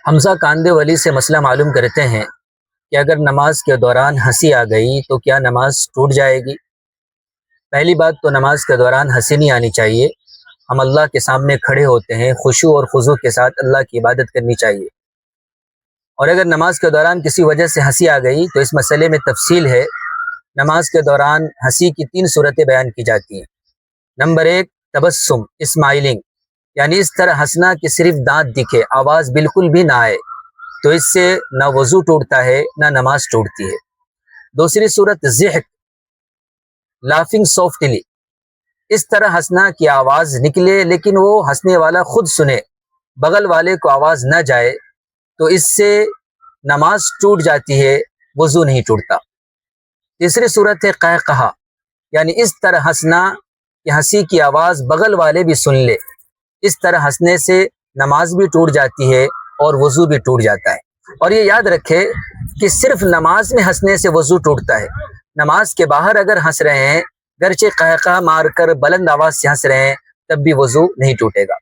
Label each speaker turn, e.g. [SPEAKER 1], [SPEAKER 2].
[SPEAKER 1] حمزہ کاندے ولی سے مسئلہ معلوم کرتے ہیں کہ اگر نماز کے دوران ہنسی آ گئی تو کیا نماز ٹوٹ جائے گی؟ پہلی بات تو نماز کے دوران ہنسی نہیں آنی چاہیے۔ ہم اللہ کے سامنے کھڑے ہوتے ہیں، خشوع اور خضوع کے ساتھ اللہ کی عبادت کرنی چاہیے۔ اور اگر نماز کے دوران کسی وجہ سے ہنسی آ گئی تو اس مسئلے میں تفصیل ہے۔ نماز کے دوران ہنسی کی 3 صورتیں بیان کی جاتی ہیں۔ نمبر 1، تبسم، اسمائلنگ، یعنی اس طرح ہنسنا کہ صرف دانت دکھے، آواز بالکل بھی نہ آئے، تو اس سے نہ وضو ٹوٹتا ہے نہ نماز ٹوٹتی ہے۔ دوسری صورت ضحک، لافنگ سافٹلی، اس طرح ہنسنا کہ آواز نکلے لیکن وہ ہنسنے والا خود سنے، بغل والے کو آواز نہ جائے، تو اس سے نماز ٹوٹ جاتی ہے، وضو نہیں ٹوٹتا۔ تیسری صورت ہے قہقہا، یعنی اس طرح ہنسنا کہ ہنسی کی آواز بغل والے بھی سن لے، اس طرح ہنسنے سے نماز بھی ٹوٹ جاتی ہے اور وضو بھی ٹوٹ جاتا ہے۔ اور یہ یاد رکھے کہ صرف نماز میں ہنسنے سے وضو ٹوٹتا ہے، نماز کے باہر اگر ہنس رہے ہیں، گرچہ قہقہا مار کر بلند آواز سے ہنس رہے ہیں، تب بھی وضو نہیں ٹوٹے گا۔